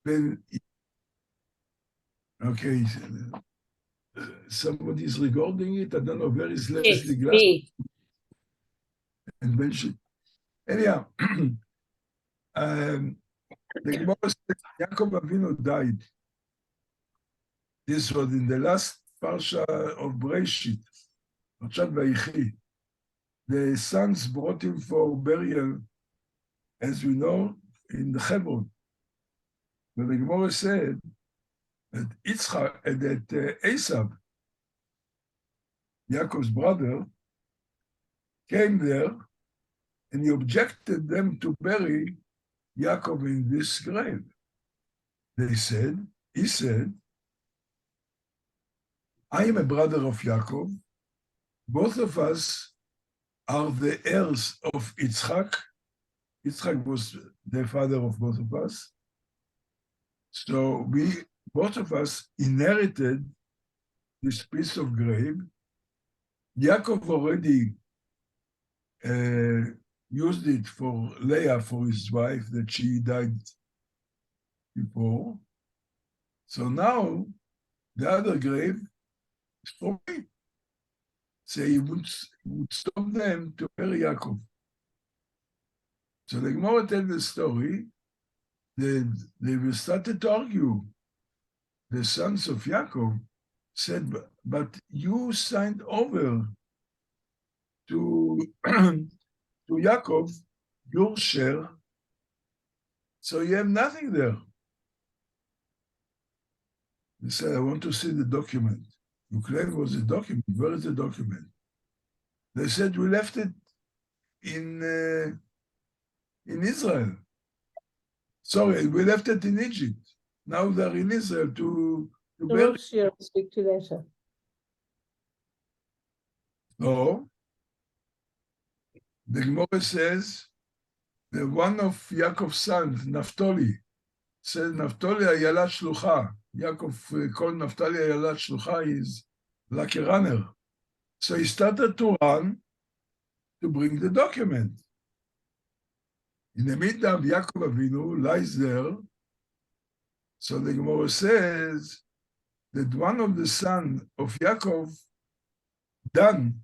when, okay, somebody is recording it. I don't know where is Leslie Glassman. Me. And when she, anyhow, the Gemara says Yaakov Avinu died. This was in the last parsha of Breshit, Parshat Vayichi. The sons brought him for burial, as we know, in the Hebron. But the Gemara said that Esav, Yaakov's brother, came there and he objected them to bury Yaakov in this grave. He said, I am a brother of Yaakov. Both of us are the heirs of Yitzchak. Yitzchak was the father of both of us. So both of us inherited this piece of grave. Yaakov already used it for Leah, for his wife, that she died before. So now the other grave is for me. So he would stop them to bury Yaakov. So the Gemara tells the story that they started to argue. The sons of Yaakov said, but you signed over to Yaakov your share, so you have nothing there. He said, I want to see the document. You claim it was a document. Where is the document? They said, we left it in Israel. Sorry, we left it in Egypt. Now they're in Israel to bury. Speak to later. No. The Gemara says that one of Yaakov's sons, Naphtali, says Naphtali Ayalat Shlucha. Yaakov called Naphtali Ayalat Shlucha, is like a runner. So he started to run to bring the document. In the meantime, Yaakov Avinu lies there. So the Gemara says that one of the sons of Yaakov, Dan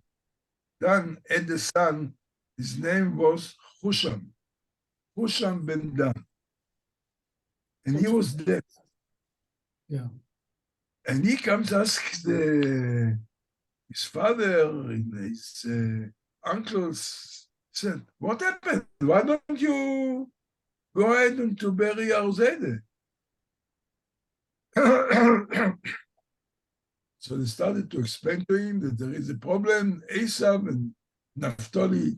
had the son, his name was Husham ben Dan. And he was dead. Yeah. And he comes to ask his father and his uncles, said, what happened? Why don't you go ahead and to bury our Zayde? So they started to explain to him that there is a problem. Esav and Naphtali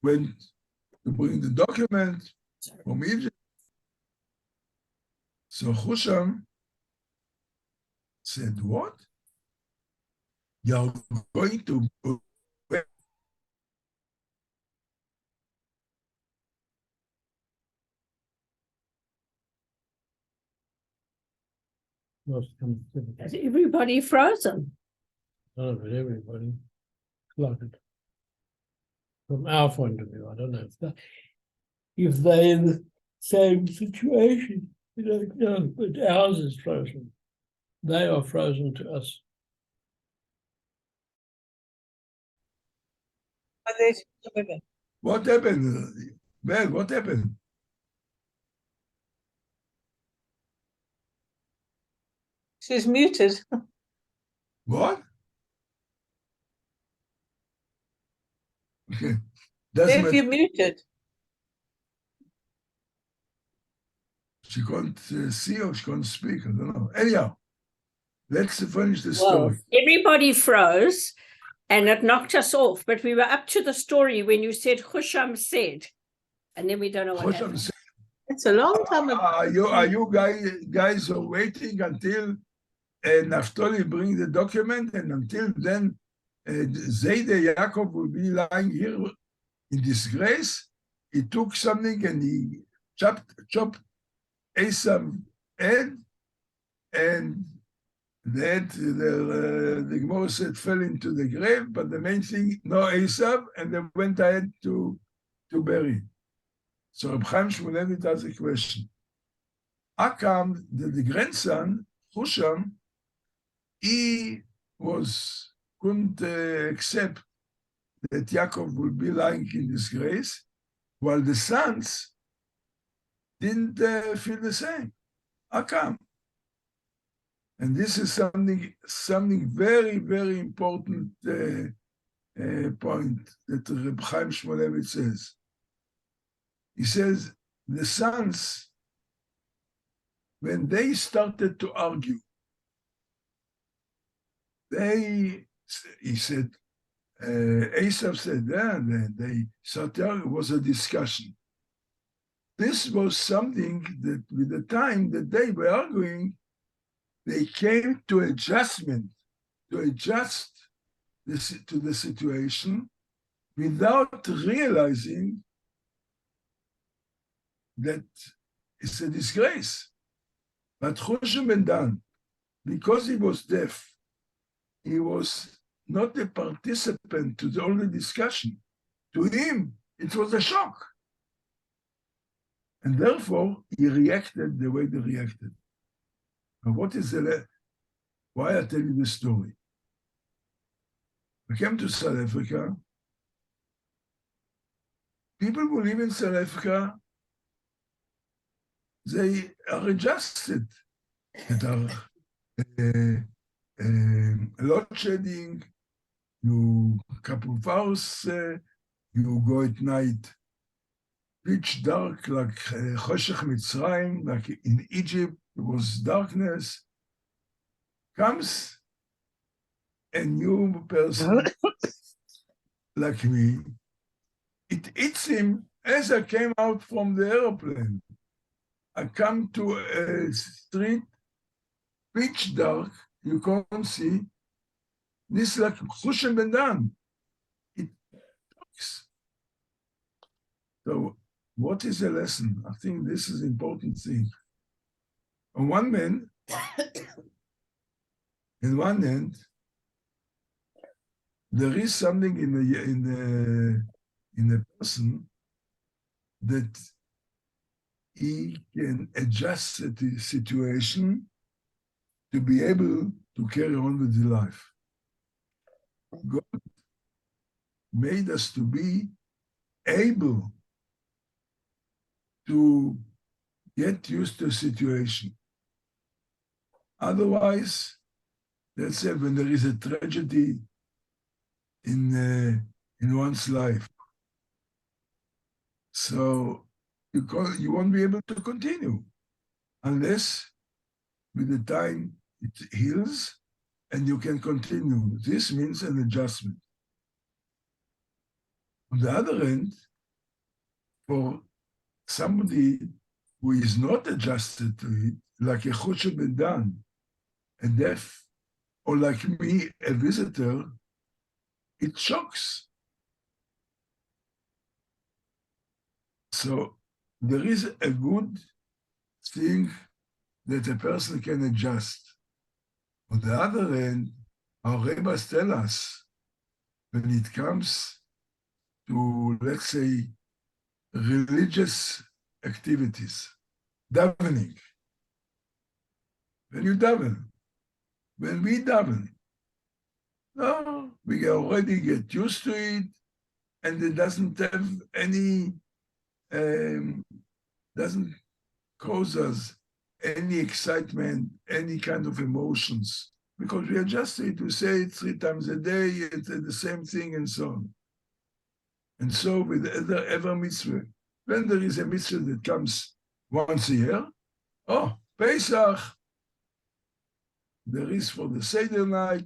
went to bring the document from Egypt. So Husham said, what? You're going to... Is everybody frozen? Not everybody. Like, from our point of view, I don't know if they're in the same situation. We don't know, but ours is frozen. They are frozen to us. What happened? Ben, what happened? She's muted. What? Okay. If you're muted. She can't see or she can't speak. I don't know. Anyhow, let's finish the story. Everybody froze and it knocked us off, but we were up to the story when you said Husham said, and then we don't know what happened. Said, it's a long time ago. Are you guys are waiting until Naphtali bring the document, and until then Zayde Yaakov will be lying here in disgrace? He took something and he chopped Esav head, and the head, the Gemara said, fell into the grave, but the main thing, no Esav, and they went ahead to bury. So Reb Chaim Shmulevitz asked a question. Akam, the grandson, Husham, he couldn't accept that Yaakov will be lying in disgrace, while the sons didn't feel the same. Akam. And this is something very, very important point that Reb Chaim Shmulevitz says. He says, the sons, when they started to argue, he said, Esav said, then they started to argue, it was a discussion. This was something that with the time that they were arguing, they came to adjustment, to adjust to the situation without realizing that it's a disgrace. But Husham ben Dan, because he was deaf, he was not a participant to the only discussion. To him, it was a shock. And therefore, he reacted the way they reacted. Now, why I tell you this story? I came to South Africa. People who live in South Africa, they are adjusted. There are load shedding, you couple of hours, you go at night, pitch dark like Choshech Mitzrayim, like in Egypt, it was darkness. Comes a new person like me, it hits him as I came out from the airplane. I come to a street, pitch dark, you can't see. This is like Husham ben Dan. It talks. So what is the lesson? I think this is an important thing. On one hand, there is something in the person that he can adjust the situation to be able to carry on with the life. God made us to be able to get used to a situation. Otherwise, let's say when there is a tragedy in one's life, so you won't be able to continue unless with the time it heals and you can continue. This means an adjustment. On the other hand, for somebody who is not adjusted to it, like a Husham ben Dan, a deaf, or like me, a visitor, it shocks. So there is a good thing that a person can adjust. On the other hand, our rabbis tell us, when it comes to, let's say, religious activities, davening, when you daven, when we daven, no, we already get used to it, and it doesn't have any, doesn't cause us any excitement, any kind of emotions, because we adjust it, we say it 3 times a day, it's the same thing, and so on. And so with every mitzvah, when there is a mitzvah that comes once a year, Pesach, there is for the Seder night,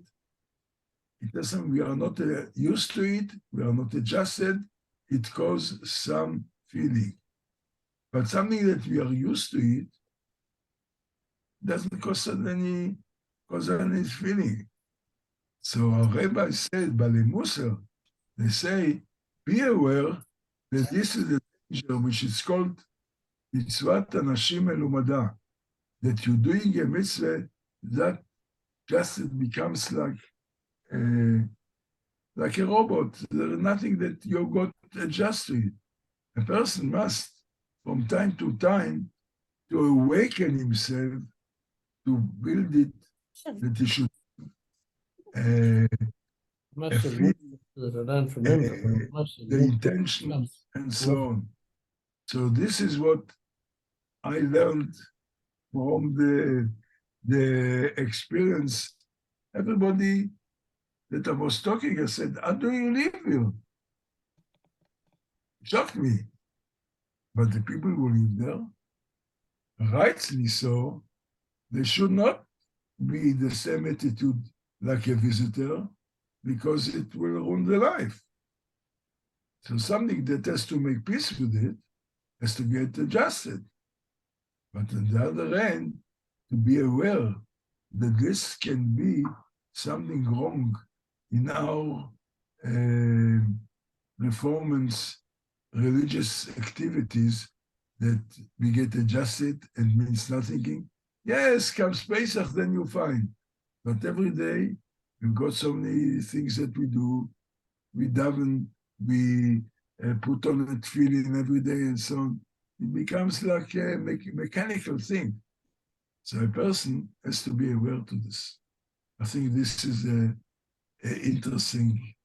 it doesn't, we are not used to it, we are not adjusted, it causes some feeling. But something that we are used to it doesn't cause any feeling. So our rabbi said, Balei Musar, they say, be aware that this is the danger which is called mitzvat anashim melumada, that you're doing a mitzvah that just it becomes like a robot. There is nothing that you got to adjust to it. A person must, from time to time, to awaken himself, to build it, that he should Must have feel looked to it, I don't remember. but it must have the looked at intention some- and so on. So this is what I learned from the experience. Everybody that I was talking, I said, how do you live here? It shocked me. But the people who live there, rightly so, they should not be the same attitude like a visitor, because it will ruin their life. So something that has to make peace with it has to get adjusted. But on the other hand, to be aware that this can be something wrong in our performance, religious activities, that we get adjusted and means nothing. Yes, comes Pesach, then you find. But every day, we've got so many things that we do. We daven, we put on a tefillin every day and so on. It becomes like a mechanical thing. So a person has to be aware to this. I think this is an interesting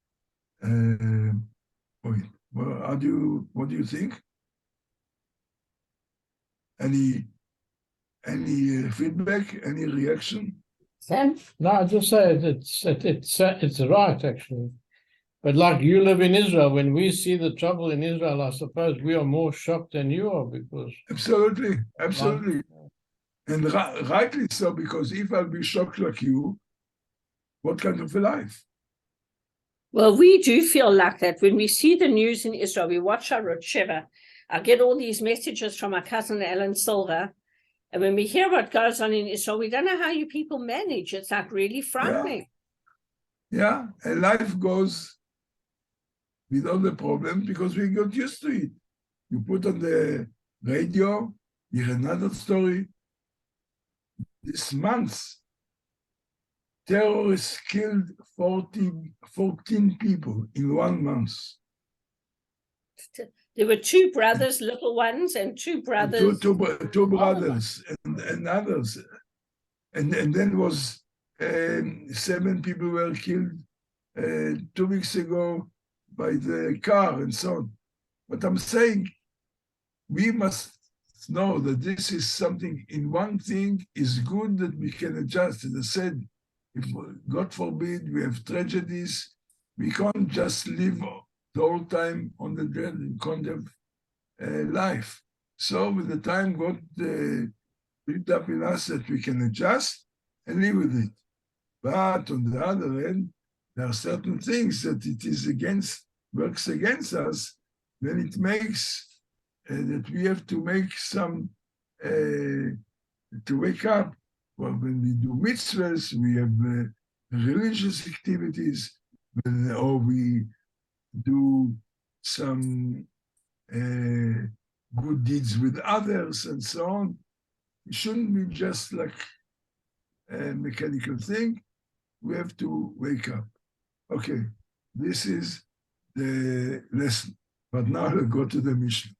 point. Well, what do you think? Any feedback? Any reaction? Sam? No, I just say it's right actually. But like you live in Israel, when we see the trouble in Israel, I suppose we are more shocked than you are because Absolutely. And rightly so, because if I'll be shocked like you, what kind of a life? Well, we do feel like that. When we see the news in Israel, we watch our Rosh Hashanah. I get all these messages from our cousin Alan Silver. And when we hear what goes on in Israel, we don't know how you people manage. It's like really frightening. Yeah, and life goes without the problem because we got used to it. You put on the radio, you hear another story. This month, terrorists killed 14 people in 1 month. There were 2 brothers, little ones, and 2 brothers. Two brothers and others. And then was 7 people were killed 2 weeks ago by the car and so on. But I'm saying we must know that this is something, in one thing is good that we can adjust. As I said, if God forbid we have tragedies, we can't just live the whole time on the kind of life. So with the time God built up in us that we can adjust and live with it. But on the other hand, there are certain things that it is works against us, then it makes that we have to make some, to wake up. Well, when we do mitzvahs, we have religious activities, or we do some good deeds with others and so on. It shouldn't be just like a mechanical thing. We have to wake up. Okay, this is the lesson. But now let's go to the Mishnah.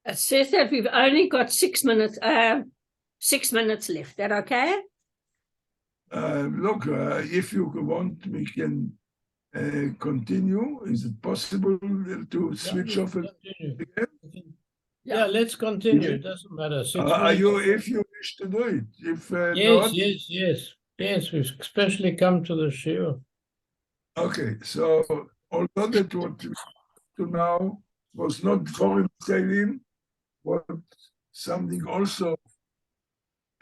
It says that we've only got 6 minutes, 6 minutes left. That okay? Look, if you want, we can continue. Is it possible to switch off again? Yeah, let's continue. It doesn't matter. 6 Are you, minutes. if you wish to do it? If Yes, not, yes. We've especially come to the shiur. okay. So although that what we to now was not very Sailim, was something also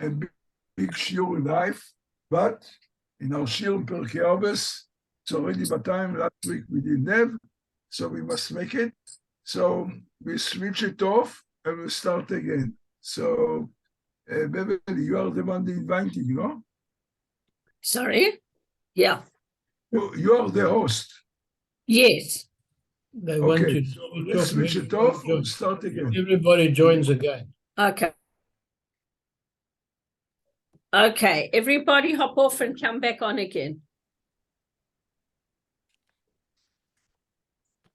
a big shiur in life, but in our shiur Pirkei Avot, it's already by time. Last week we didn't have, so we must make it. So we switch it off and we start again. So Beverly, you are the one inviting, you know? Sorry? Yeah. You are the host. Yes. They want Okay, to so let's switch it off and start again. Everybody joins again. Okay. Okay, everybody hop off and come back on again.